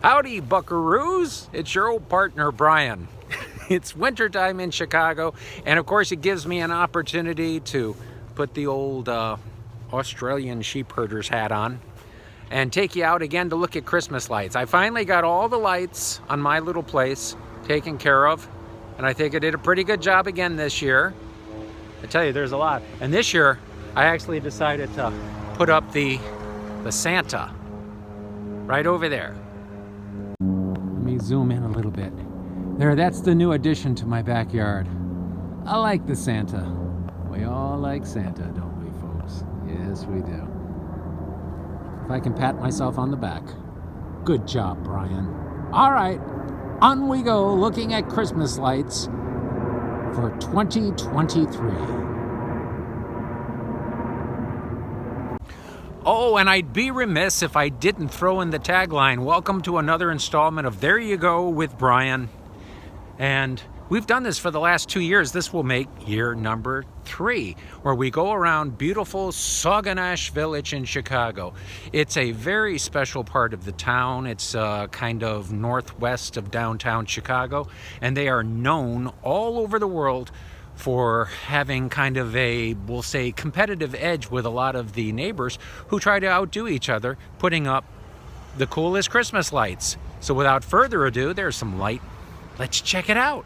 Howdy, buckaroos. It's your old partner, Bryan. It's wintertime in Chicago, and of course it gives me an opportunity to put the old Australian sheep herder's hat on and take you out again to look at Christmas lights. I finally got all the lights on my little place taken care of, and I think I did a pretty good job again this year. I tell you, there's a lot. And this year, I actually decided to put up the Santa right over there. Let me zoom in a little bit. There, that's the new addition to my backyard. I like the Santa. We all like Santa, don't we, folks? Yes, we do. If I can pat myself on the back. Good job, Bryan. All right, on we go, looking at Christmas lights for 2023. Oh, and I'd be remiss if I didn't throw in the tagline, welcome to another installment of There You Go with Bryan. And we've done this for the last 2 years. This will make year number 3, where we go around beautiful Sauganash Village in Chicago. It's a very special part of the town. It's kind of northwest of downtown Chicago, and they are known all over the world for having kind of a, we'll say, competitive edge with a lot of the neighbors who try to outdo each other, putting up the coolest Christmas lights. So without further ado, there's some light. Let's check it out.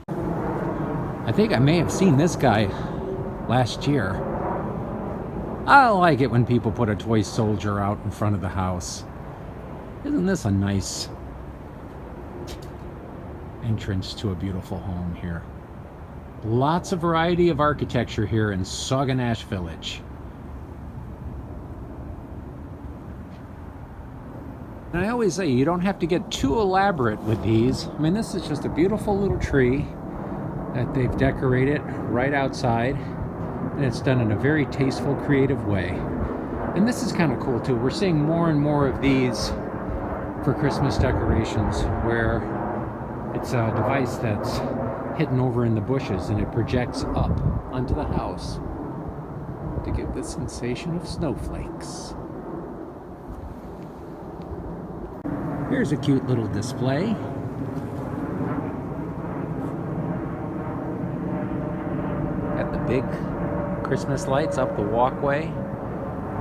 I think I may have seen this guy last year. I like it when people put a toy soldier out in front of the house. Isn't this a nice entrance to a beautiful home here? Lots of variety of architecture here in Sauganash Village. And I always say, you don't have to get too elaborate with these. I mean, this is just a beautiful little tree that they've decorated right outside. And it's done in a very tasteful, creative way. And this is kind of cool too. We're seeing more and more of these for Christmas decorations, where it's a device that's hidden over in the bushes and it projects up onto the house to give the sensation of snowflakes. Here's a cute little display. Got the big Christmas lights up the walkway.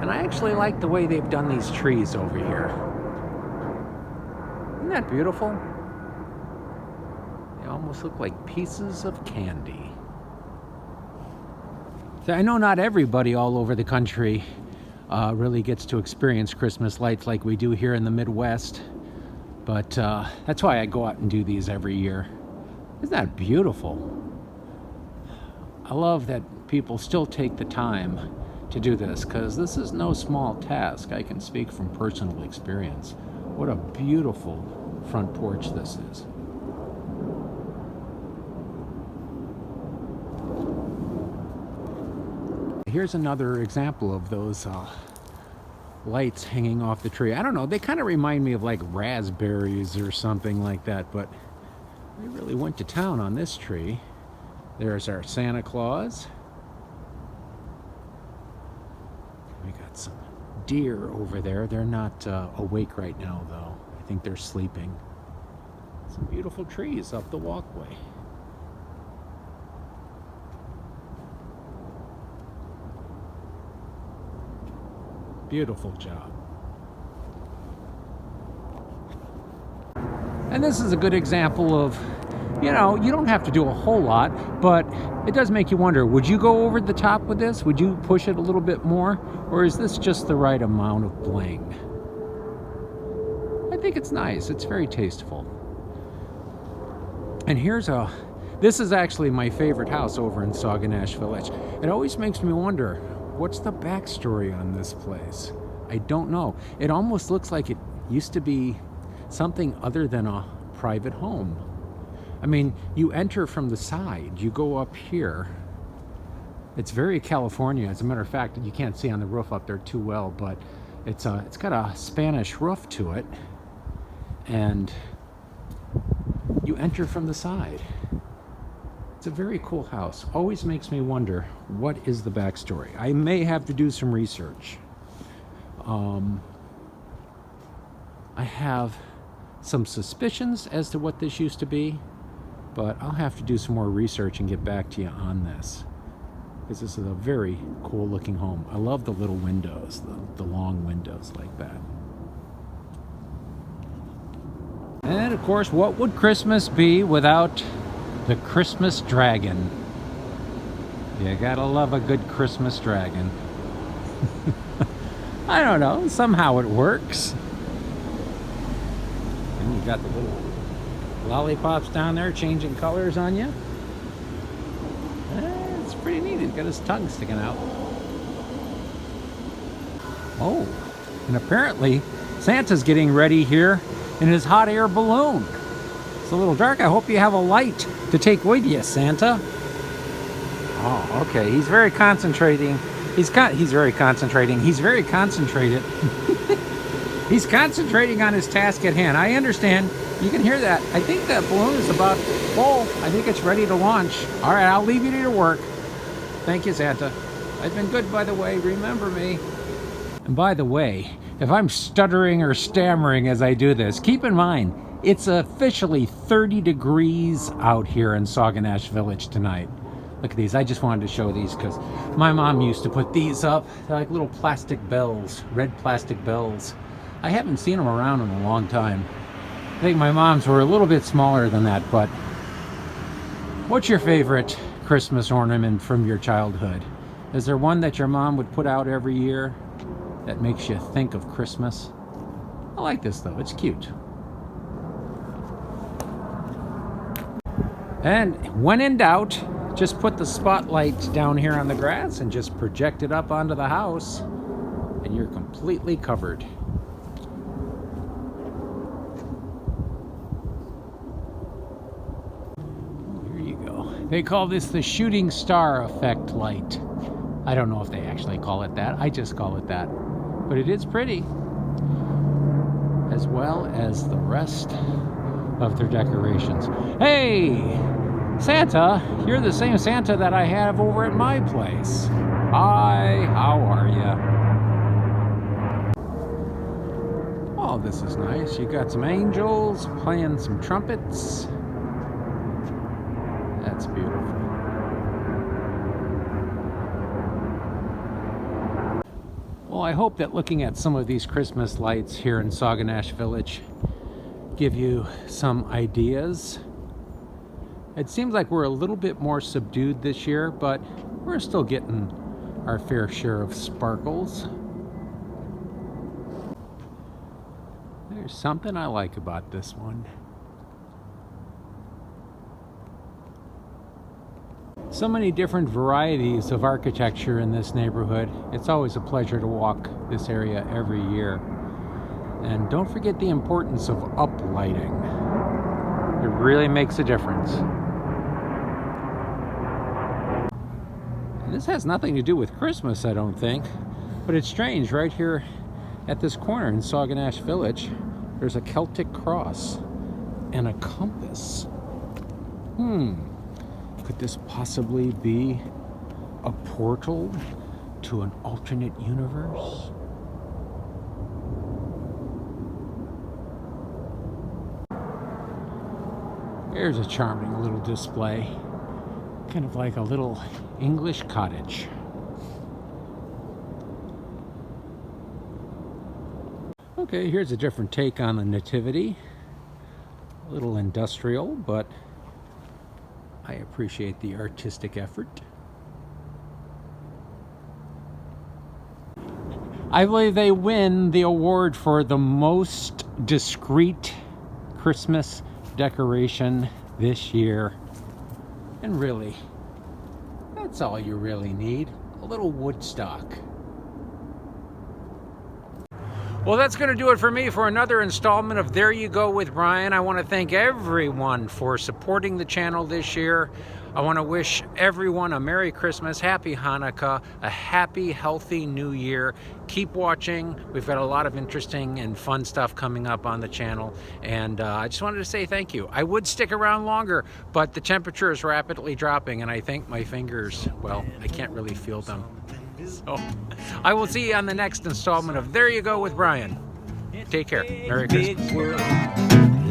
And I actually like the way they've done these trees over here. Isn't that beautiful? They almost look like pieces of candy. So I know not everybody all over the country really gets to experience Christmas lights like we do here in the Midwest. But that's why I go out and do these every year. Isn't that beautiful? I love that people still take the time to do this, because this is no small task. I can speak from personal experience. What a beautiful front porch this is. Here's another example of those lights hanging off the tree. I don't know, they kind of remind me of like raspberries or something like that, but they really went to town on this tree. There's our Santa Claus. We got some deer over there. They're not awake right now, though. I think they're sleeping. Some beautiful trees up the walkway. Beautiful job. And this is a good example of, you know, you don't have to do a whole lot, but it does make you wonder, would you go over the top with this? Would you push it a little bit more? Or is this just the right amount of bling? I think it's nice. It's very tasteful. And this is actually my favorite house over in Sauganash Village. It always makes me wonder, what's the backstory on this place? I don't know. It almost looks like it used to be something other than a private home. I mean, you enter from the side, you go up here. It's very California. As a matter of fact, you can't see on the roof up there too well, but it's got a Spanish roof to it. And you enter from the side. It's a very cool house. Always makes me wonder, what is the backstory? I may have to do some research. I have some suspicions as to what this used to be, but I'll have to do some more research and get back to you on this, because this is a very cool looking home. I love the little windows, the long windows like that. And of course, what would Christmas be without the Christmas dragon? You gotta love a good Christmas dragon. I don't know, somehow it works. And you got the little lollipops down there changing colors on you. It's pretty neat. He's got his tongue sticking out. Oh, and apparently Santa's getting ready here in his hot air balloon. It's a little dark. I hope you have a light to take with you, Santa. Oh, okay. He's very concentrating. He's very concentrated. He's concentrating on his task at hand. I understand. You can hear that. I think that balloon is about full. I think it's ready to launch. All right, I'll leave you to your work. Thank you, Santa. I've been good, by the way. Remember me. And by the way, if I'm stuttering or stammering as I do this, keep in mind, it's officially 30 degrees out here in Sauganash Village tonight. Look at these. I just wanted to show these because my mom used to put these up. They're like little plastic bells, red plastic bells. I haven't seen them around in a long time. I think my mom's were a little bit smaller than that, but what's your favorite Christmas ornament from your childhood? Is there one that your mom would put out every year that makes you think of Christmas? I like this though. It's cute. And when in doubt, just put the spotlight down here on the grass and just project it up onto the house, and you're completely covered. Here you go. They call this the shooting star effect light. I don't know if they actually call it that. I just call it that. But it is pretty, as well as the rest of their decorations. Hey! Santa, you're the same Santa that I have over at my place. Hi, how are you? Oh, this is nice. You got some angels playing some trumpets. That's beautiful. Well, I hope that looking at some of these Christmas lights here in Sauganash Village give you some ideas. It seems like we're a little bit more subdued this year, but we're still getting our fair share of sparkles. There's something I like about this one. So many different varieties of architecture in this neighborhood. It's always a pleasure to walk this area every year. And don't forget the importance of uplighting. It really makes a difference. And this has nothing to do with Christmas, I don't think, but it's strange. Right here at this corner in Sauganash Village, there's a Celtic cross and a compass. Could this possibly be a portal to an alternate universe? Here's a charming little display, kind of like a little English cottage. Okay, here's a different take on the nativity. A little industrial, but I appreciate the artistic effort. I believe they win the award for the most discreet Christmas decoration this year. And really, that's all you really need. A little Woodstock. Well, that's going to do it for me for another installment of There You Go with Bryan. I want to thank everyone for supporting the channel this year. I want to wish everyone a Merry Christmas, Happy Hanukkah, a happy, healthy New Year. Keep watching. We've got a lot of interesting and fun stuff coming up on the channel. And I just wanted to say thank you. I would stick around longer, but the temperature is rapidly dropping, and I think my fingers, well, I can't really feel them. So I will see you on the next installment of There You Go with Bryan. Take care. Merry Christmas.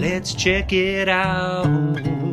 Let's check it out.